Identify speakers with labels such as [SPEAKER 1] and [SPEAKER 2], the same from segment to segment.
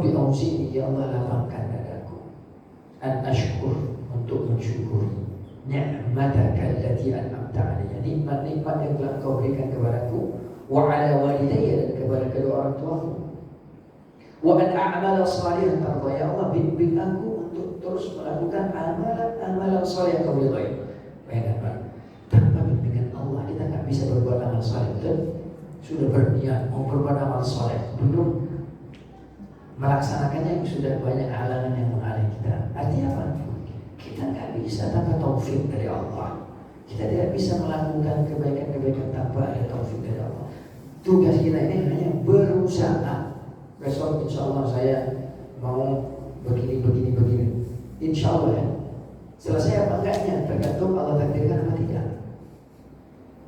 [SPEAKER 1] Rabbi auzi'ni, ya Allah lapangkan dadaku, an ashkur, untuk mensyukuri ni'mataka allati an'amta alayya, nikmat-nikmat yang telah Kau berikan kepadaku, wa ala walidayya, dan kepada kedua orang tuaku, wa an a'mala salihan tarda, ya Allah bimbing aku untuk terus melakukan amalan-amalan saleh yang Kau ridhai. Bayangkan, tanpa bimbingan Allah kita nggak bisa berbuat amal saleh. Sudah berniat mau berbuat amal saleh, belum melaksanakannya sudah banyak halangan yang menghalangi kita. Artinya apa? Kita nggak bisa tanpa taufik dari Allah. Kita tidak bisa melakukan kebaikan-kebaikan tanpa ada taufik dari Allah. Tugas kita ini hanya berusaha. Besok insya Allah saya mau begini. Insya Allah ya. Selesai apa enggaknya tergantung Allah takdirkan apa tidak.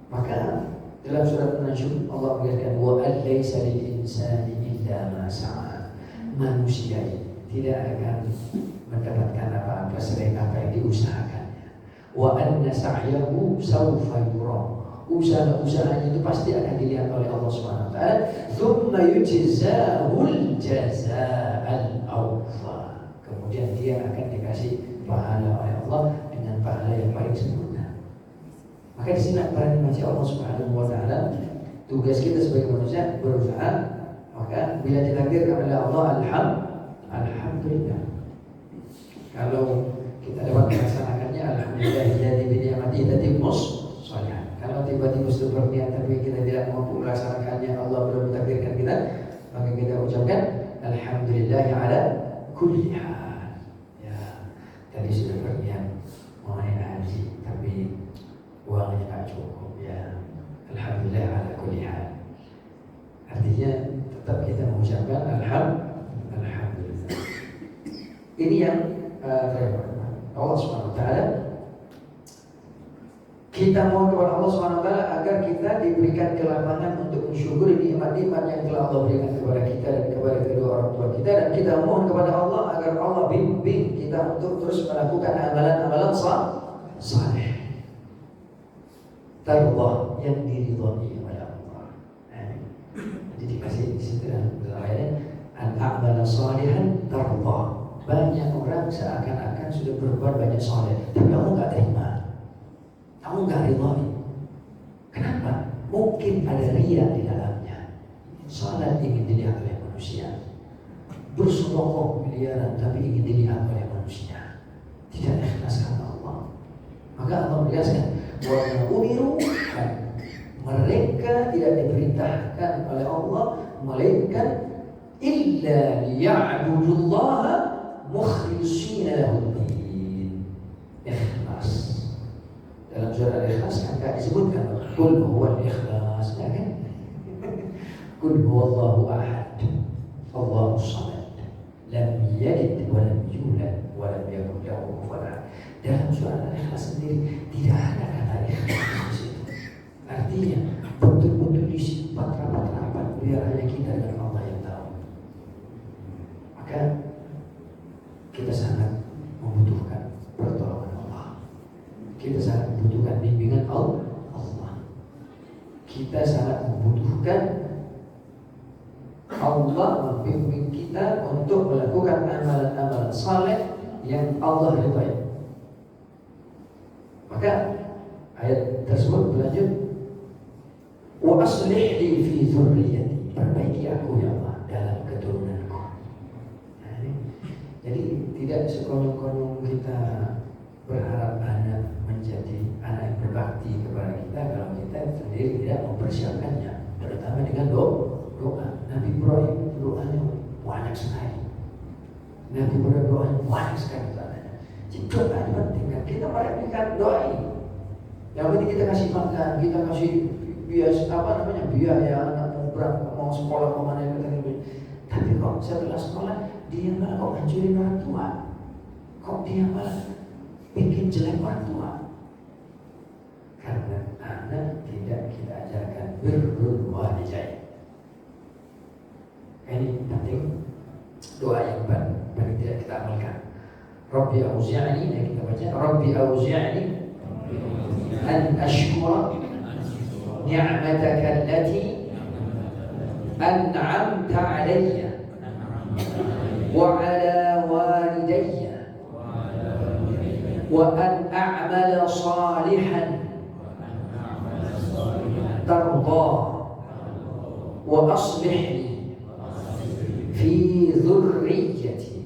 [SPEAKER 1] Maka dalam surat An-Najm Allah mengatakan wa alaysa lil insani illa ma sa'a. Manusia tidak akan mendapatkan apa-apa selain apa yang diusahakannya. Wa anna sa'yahu sawfa yura. Usaha-usahanya itu pasti akan dilihat oleh Allah Subhanahu wa taala. Tsumma yujzahul jazaa'al awfa. Kemudian dia akan dikasih pahala oleh Allah dengan pahala yang paling sempurna. Maka di sini para dimaji Allah Subhanahu wa taala, tugas kita sebagai manusia berusaha. Maka bila ditakdirkan oleh Allah, alhamdulillah. Kalau kita dapat melaksanakannya, alhamdulillahilladzi bi ni'matihi tatimmus shalihat. Kalau tiba-tiba sudah berniat tapi kita tidak mampu melaksanakannya, Allah belum mentakdirkan kita, maka kita ucapkan alhamdulillah ala kulli hal. Ya, tadi sudah berniat mau naik haji tapi uangnya tak cukup. Ya, alhamdulillah ala kulli hal. Artinya tetap kita mengucapkan alhamdulillah. Ini yang Allah Subhanahu wa taala, kita mohon kepada Allah Subhanahu wa taala agar kita diberikan kelapangan untuk mensyukuri nikmat-nikmat yang telah Allah berikan kepada kita dan kepada kedua orang tua kita, dan kita mohon kepada Allah agar Allah bimbing kita untuk terus melakukan amalan-amalan saleh. Taqwa yang diridhai oleh Allah. Jadi dikasih di situ ayatnya an-a'mala salihan tarda. Banyak orang seakan-akan sudah berbuat banyak saleh, tapi Allah nggak terima. Kamu nggak ridhoi. Kenapa? Mungkin ada riya di dalamnya. Salat ingin dilihat oleh manusia, bersedekah miliaran tapi ingin dilihat oleh manusia, tidak ikhlas karena Allah. Maka Allah menegaskan, wa umiru, mereka tidak diperintahkan oleh Allah melainkan illa liya'budullaha mukhlishina lahud-din. Ikhlas. Dalam surah Al-Ikhlas kan disebutkan qul huwal ikhlas, kan? Qul huwallahu ahad, Allahus samad, lam yalid wa lam yulad wa lam yakul lahu kufuwan ahad. Dalam surah Al-Ikhlas sendiri tidak ada kata ikhlas di situ. Artinya betul-betul disifat rapat-rapat biar hanya kita dan Allah yang tahu. Maka kita sangat membutuhkan pertolongan Allah. Kita sangat membutuhkan bimbingan Allah. Kita sangat membutuhkan Allah membimbing kita untuk melakukan amalan-amalan saleh yang Allah ridhai. Maka ayat tersebut berlanjut, wa aslih li fi dzurriyyati, perbaiki aku ya Allah dalam keturunanku. Nah, ini. Jadi tidak sekonyong-konyong kita berharap anak menjadi anak yang berbakti kepada kita kalau kita sendiri tidak mempersiapkannya, terutama dengan doa. Nabi Ibrahim doanya banyak sekali. Nabi Ibrahim doanya banyak sekali. Jadi doa itu penting kan? Kita meremehkan doa ini. Yang penting kita kasih makan, kita kasih biaya anak mau sekolah kemana yang kita. Tapi kok setelah sekolah dia malah kok hancurin orang tua, kok dia malah bikin jelek orang tua. Karena anak tidak kita ajarkan birrul walidain. Ini penting, doa yang paling tidak kita amalkan. Rabbi auzi'ni, yang kita baca Rabbi auzi'ni an ashkura ni'mataka allati an'amta 'alayya wa ala walidayya wa an a'mala salihan tarda wa aslih li fi dhurriyyati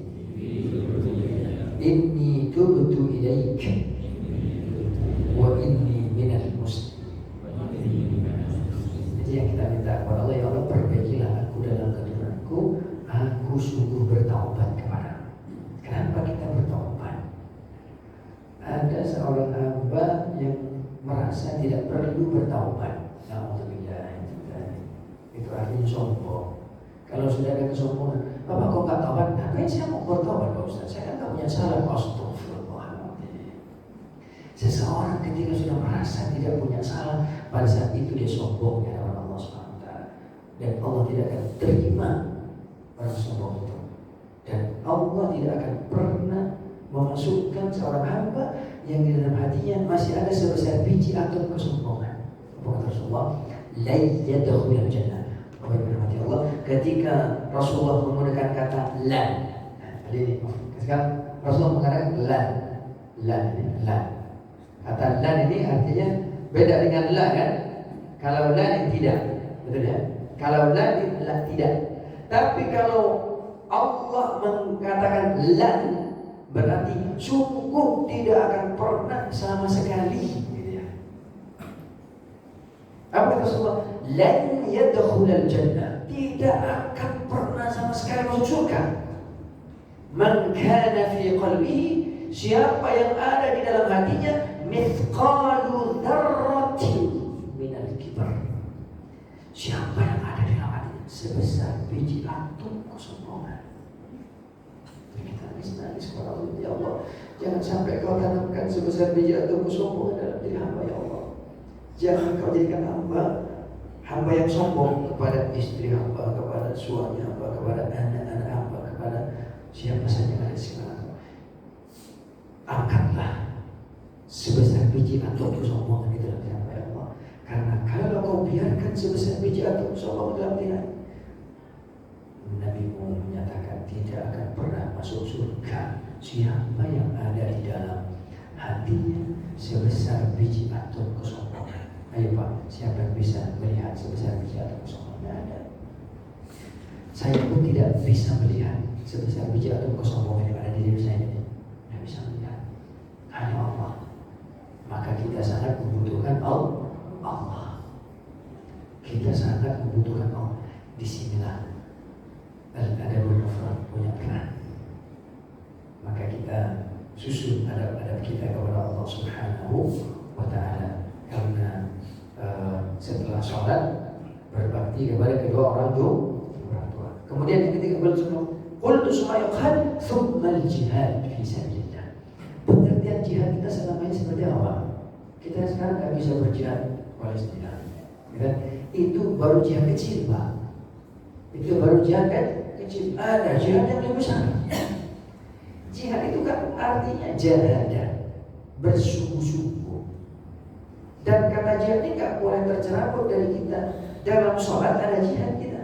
[SPEAKER 1] inni tubtu ilaik wa inni minal muslimin. Jadi yang kita minta kepada Allah, ya Allah perbaikilah aku dalam keturunanku, aku sungguh bertaubat kepadamu. Kenapa kita bertaubat? Ada seorang hamba yang merasa tidak perlu bertaubat. Alhamdulillah, itu artinya sombong. Kalau sudah ada kesombongan, Bapak kok nggak taubat? Ngapain saya mau bertaubat Pak Ustaz? Saya kan nggak punya salah. Astagfirullahaladzim. Seseorang ketika sudah merasa tidak punya salah, pada saat itu dia sombong di hadapan Allah SWT. Dan Allah tidak akan terima orang sombong itu. Dan Allah tidak akan pernah memasukkan seorang hamba yang di dalam hatinya masih ada sebesar biji atom kesombongan. Apa kata Rasulullah? La yadkhulul jannah. Allah, ketika Rasulullah menggunakan kata lan, ini sekarang Rasulullah menggunakan lan. Kata lan ini artinya beda dengan la kan? Kalau lan tidak, betul ya? Kalau lan tidak. Tapi kalau Allah mengatakan lan, berarti sungguh tidak akan pernah sama sekali. Apa kata Rasulullah? Lan yadkhulul jannah, tidak akan pernah sama sekali masuk surga. Man kana fi qalbihi, siapa yang ada di dalam hatinya mithqalu dzarratin minal kibar. Siapa yang ada di dalam hatinya sebesar biji atom kesombongan. Kita nangis kepada Allah, ya Allah, jangan sampai kau tanamkan sebesar biji atom kesombongan dalam diri hamba, ya Allah. Jangan kau jadikan hamba yang sombong kepada istri hamba, kepada suami hamba, kepada anak-anak hamba, kepada siapa saja yang ada sekarang. Angkatlah sebesar biji atom kesombongan di dalam diri hamba, ya Allah. Karena kalau kau biarkan sebesar biji atom kesombongan dalam diri, Nabi-Mu menyatakan tidak akan pernah masuk surga siapa yang ada di dalam hatinya sebesar biji atom kesombongan. Ayo Pak, siapa yang bisa melihat sebesar biji atom kesombongan? Tidak ada. Saya pun tidak bisa melihat sebesar biji atom kesombongan yang ada di diri saya ini. Tidak bisa melihat. Hanya Allah. Maka kita sangat membutuhkan Allah. Kita sangat membutuhkan Allah. Disinilah Al-Adabul Mufrad punya peran. Maka kita susun adab-adab kita kepada Allah Subhanahu wa Ta'ala. Karena setelah sholat berbakti kepada kedua orang tua. Kemudian yang ketiga qultu sumayqan thumma al-jihad fi sabilillah. Pengertian jihad kita selamanya seperti apa? Kita sekarang nggak bisa berjihad Palestina. Ya, itu baru jihad kecil, Pak. Itu baru jihad kecil. Ada jihad yang lebih besar. Jihad itu kan artinya jahada, bersungguh-sungguh. Dan kata jihad ini gak boleh tercerabut dari kita. Dalam sholat ada jihad kita.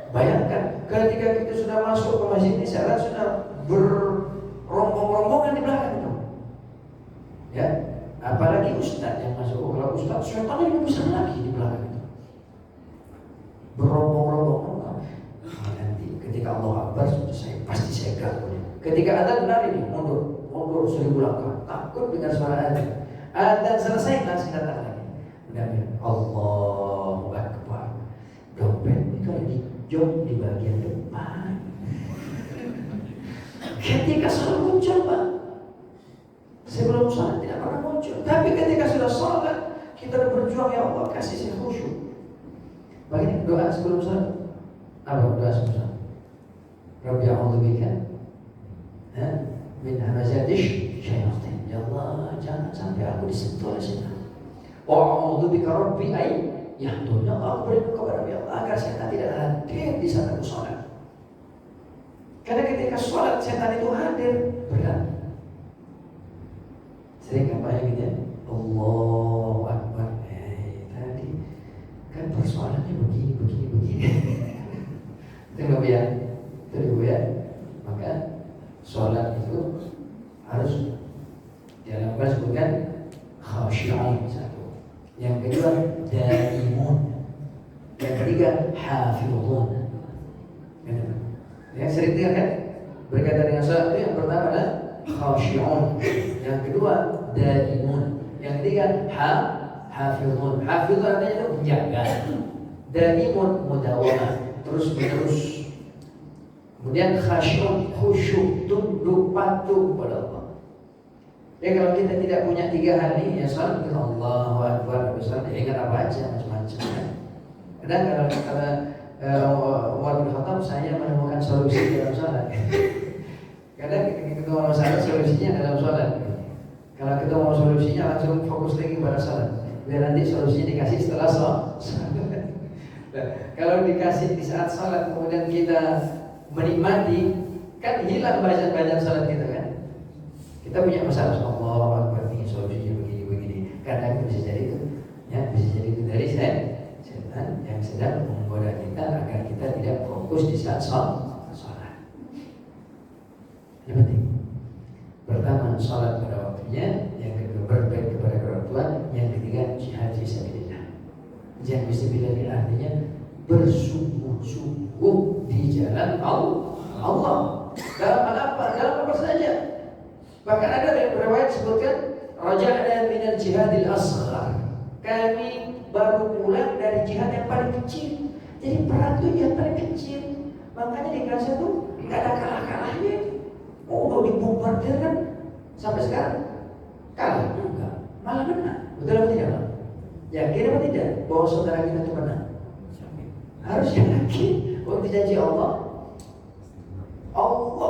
[SPEAKER 1] Bayangkan ketika kita sudah masuk ke masjid ini, salat sudah berrombong-rombongan di belakang itu. Ya, apalagi ustaz yang masuk. Kalau ustaz, syaitan lebih besar lagi di belakang itu. Berrombong-rombong. Nanti ketika Allah Akbar, pasti saya ganggu. Ketika azan lari nih, mundur 1000 langkah. Takut dengan suara azan. Dan selesai langsung datang lagi. Udah Allahu Akbar. Dompet itu ada di jok di bagian depan. Ketika sholat muncul, Pak. Sebelum sholat tidak pernah muncul. Tapi ketika sudah sholat, kita berjuang, ya Allah kasih saya khusyuk. Bagaimana doa sebelum sholat? Apa doa sebelum sholat? Rabbi a'udzubika min hamazatish syayatin. Ya Allah, jangan sampai aku disentuh oleh setan. Wa'udzubika rabbi ay yahdun. Ya Allah, aku berdoa kepada Allah agar setan tidak hadir di saat aku sholat. Karena ketika sholat setan itu hadir, berat. Sering apa ya gitu ya? Allahu Akbar. Tadi kan persoalannya begini. Tunggu ya. Ya, sering dengar kan? Berkaitan dengan salat itu yang pertama adalah khashi'un, yang kedua daimun, yang ketiga hafizun. Hafizun artinya itu menjaga. Daimun mudawamah, terus menerus. Kemudian khashi'un, khusyuk, tunduk patuh pada Allah. Ya, kalau kita tidak punya tiga hal ini, ya salat kita Allahu Akbar, besar, ya ingat apa aja macam-macam. Kadang kalau Umar bin Khattab, saya menemukan solusi dalam salat. Kadang kita ketemu masalah, solusinya dalam salat. Kalau kita mau solusinya, langsung fokus lagi pada salat. Biar nanti solusinya dikasih setelah salat. Nah, kalau dikasih di saat salat, kemudian kita menikmati, kan hilang bacaan salat kita kan. Kita punya masalah, Allahu Akbar, ini solusinya begini. Kadang bisa jadi itu, ya bisa jadi itu dari setan yang sedang menggoda kita agar kita tidak fokus di saat sholat. Ini penting. Pertama, sholat pada waktunya. Yang kedua, berbakti kepada orang tua. Yang ketiga, jihad fisabilillah. Jihad fisabilillah artinya bersungguh-sungguh di jalan Allah. Dalam apa? Dalam apa saja. Bahkan ada riwayat sebutkan, raja'na minal jihadil asghar. Kami baru pulang dari jihad yang paling kecil. Jadi perang itu yang paling kecil. Makanya di Gaza tuh nggak ada kalah-kalahnya. Udah dibombardir kan sampai sekarang. Kalah enggak, malah menang. Betul atau tidak? Yakin apa tidak bahwa saudara kita itu menang? Harus yakin. Untuk janji Allah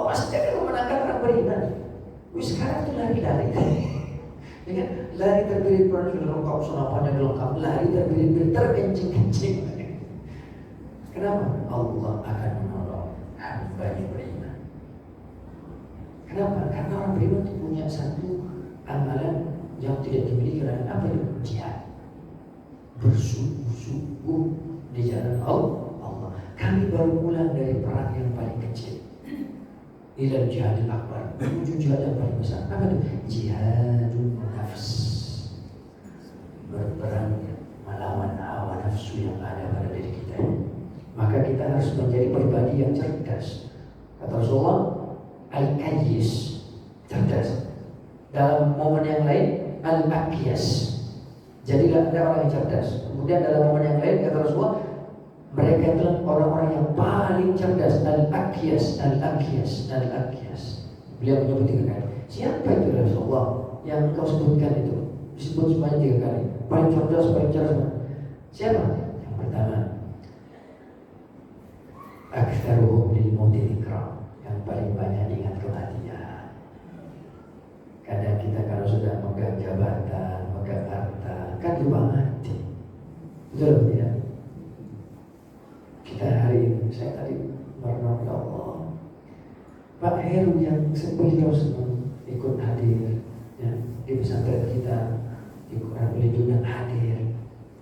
[SPEAKER 1] pasti akan memenangkan orang beriman. Sekarang itu lari-lari. Ya kan? Lari terbirit-birit sudah lengkap, senapannya lengkap, lari terbirit-birit, terkencing-kencing. Kenapa? Allah akan menolong hamba yang beriman. Kenapa? Karena orang beriman itu punya satu amalan yang tidak dimiliki oleh apa itu? Jihad. Bersungguh-sungguh di jalan Allah. Kami baru pulang dari perang yang paling kecil. Ilal jihadil akbar, menuju jihad yang paling besar. Apa itu? Jihadun nafs. Berperang melawan hawa nafsu yang ada pada diri kita. Maka kita harus menjadi pribadi yang cerdas. Kata Rasulullah, al-kayyis, cerdas. Dalam momen yang lain, al-aqyas. Jadilah ada orang yang cerdas. Kemudian dalam momen yang lain, kata Rasulullah, mereka adalah orang-orang yang paling cerdas. Al-aqyas. Beliau menyebut 3 kali. Siapa itu Rasulullah yang kau sebutkan itu? Disebut sebanyak 3 kali. Paling cerdas. Siapa? Yang pertama, aktsaruhum lil mauti dzikra, yang paling banyak ingat kematian. Kadang kita kalau sudah megang jabatan, megang harta, kan lupa mati. Betul tidak? Kita hari ini, saya tadi merenung, ya Allah, Pak Heru yang beliau senang ikut hadir ya, di pesantren kita, beliau juga hadir.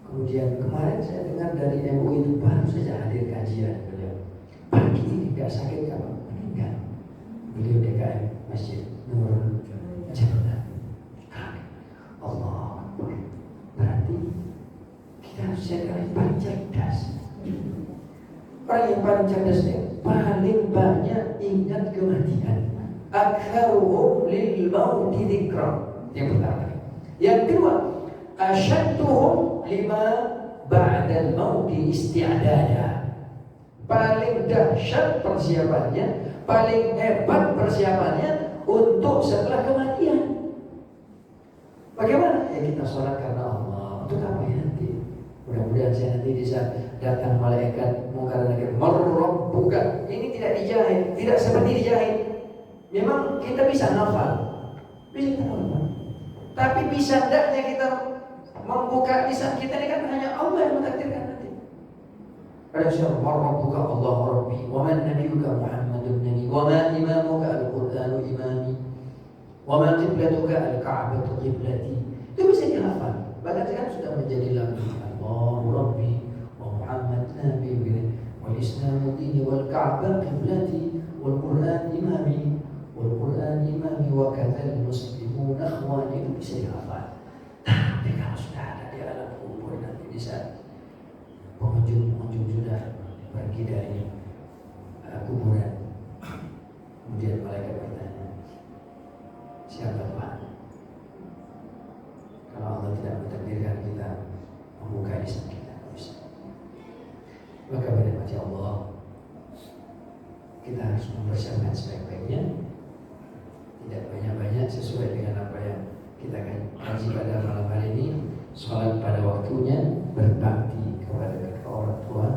[SPEAKER 1] Kemudian kemarin saya dengar dari MUI itu baru saja hadir kajian beliau. Pagi ini nggak sakit apa meninggal. Beliau DKM Masjid Nurul Jannah. Allah Akbar. Berarti kita harus jadi orang yang paling cerdas. Orang yang paling cerdas ini paling banyak ingat kematian. Aktsaruhum lil mauti dzikra. Yang pertama. Yang kedua, asyadduhum lima ba'dal mauti isti'dada. Paling dahsyat persiapannya, paling hebat persiapannya untuk setelah kematian. Bagaimana? Ya kita sholat karena Allah. Untuk apa ya nanti? Mudah-mudahan saya nanti bisa datang malaikat mungkar nakir marrabbuka. Ini tidak dijahit, tidak seperti dijahit. Memang kita bisa hafal, bisa kita hafal. Tapi bisa tidaknya kita membuka lisan kita ini kan hanya Allah yang mentakdirkan nanti. Ada syarah marrabbuka Allah Rabbi, wa man nabiyuka Muhammadun nabi, wa ma imamuka al-Qur'anu imami, wa ma qiblatuka al-Ka'batu qiblati. Itu bisa dihafal. Bahkan sekarang sudah menjadi lagu Allahu Rabbi wa Muhammad nabi wal Islamu dini wal Ka'bah qiblati wal Qur'an imami wal Qur'an imami wa kadzal muslimun akhwani. Itu bisa dihafal. Tapi kalau sudah ada di alam kubur nanti bisa pengunjung sudah pergi dari kuburan, harus mempersiapkan sebaik-baiknya, tidak banyak-banyak sesuai dengan apa yang kita kaji pada malam hari ini. Sholat pada waktunya, berbakti kepada kedua orang tua,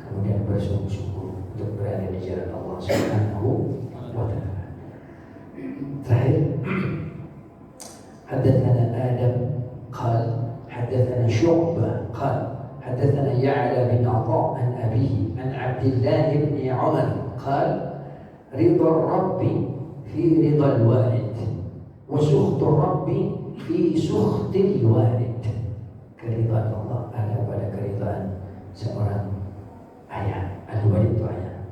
[SPEAKER 1] kemudian bersungguh-sungguh untuk berada di jalan Allah Subhanahu wa Ta'ala. Terakhir, حدثنا آدم قال حدثنا شعبة قال حدثنا يعلى بن عطاء عن أبيه عن عبد الله بن عمر قال رضا الرب في رضا الوالد وسخط الرب في سخط الوالد. Keridhaan Allah ada pada keridhaan seorang ayah, al-walid itu ayah,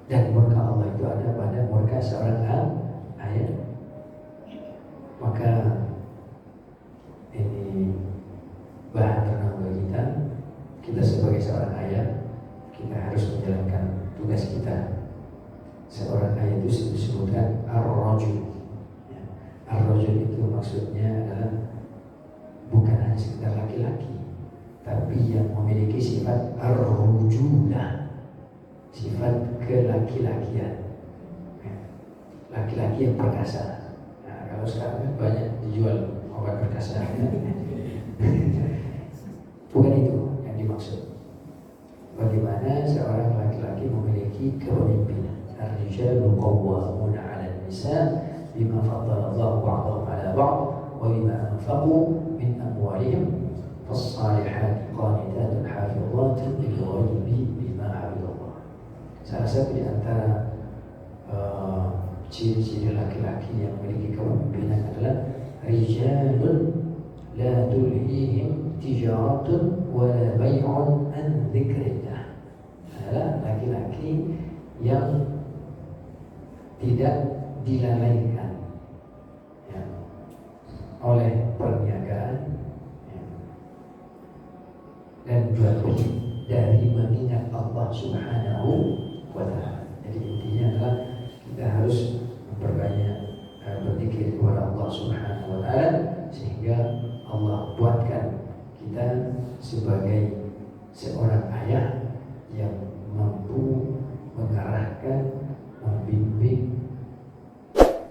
[SPEAKER 1] dan murka Allah itu ada pada murka seorang ayah. Maka ini bahan renang bagi kita sebagai seorang ayah, kita harus menjalankan tugas kita. Seorang ayah itu disebutkan ar-rajul. Ar-rajul itu maksudnya adalah bukan hanya sekedar laki-laki, tapi yang memiliki sifat ar-rujulah, sifat kelaki-lakian, laki-laki yang perkasa. Nah, kalau sekarang banyak dijual obat perkasa. Bukan itu yang dimaksud. Bagaimana seorang laki-laki memiliki kepemimpinan. Ar-rijalu qawwamuna 'alan nisa bima faddala Allahu ba'dahum 'ala ba'd wa bima anfaqu min amwalihim fas-salihatu qanitatun hafizatun lil-ghaibi bima hafizallah. Salah satu di antara ciri-ciri laki-laki yang memiliki kepemimpinan adalah rijalun la tulhihim tijaratun wa la bay'un an dzikrillah. Adalah laki-laki yang tidak dilalaikan oleh perniagaan dan jauh dari mengingat Allah Subhanahu wa Ta'ala. Jadi intinya adalah kita harus memperbanyak berzikir kepada Allah Subhanahu wa Ta'ala, sehingga Allah buatkan kita sebagai seorang ayah yang mampu mengarahkan, membimbing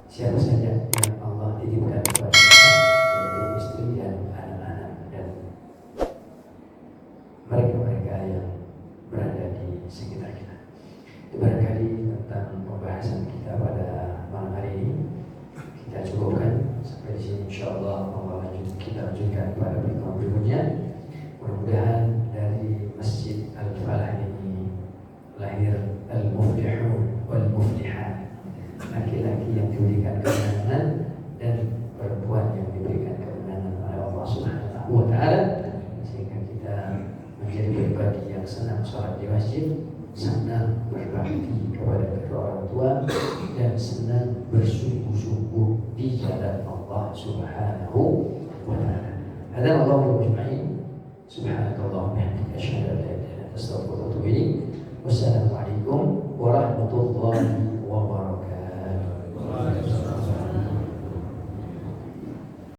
[SPEAKER 1] siapa saja yang Allah titipkan kepada kita, yaitu istri dan anak-anak dan mereka-mereka yang berada di sekitar kita. Itu barangkali tentang pembahasan kita pada malam hari ini. Kita cukupkan sampai di sini. InsyaAllah kita lanjutkan pada pertemuan berikutnya. Mudah-mudahan dari Masjid Al-Falah ini lahir al-muflihun wal-muflihat, laki-laki yang diberikan kemenangan dan perempuan yang diberikan kemenangan oleh Allah Subhanahu wa Ta'ala, sehingga kita menjadi pribadi yang senang sholat di masjid, senang berbakti kepada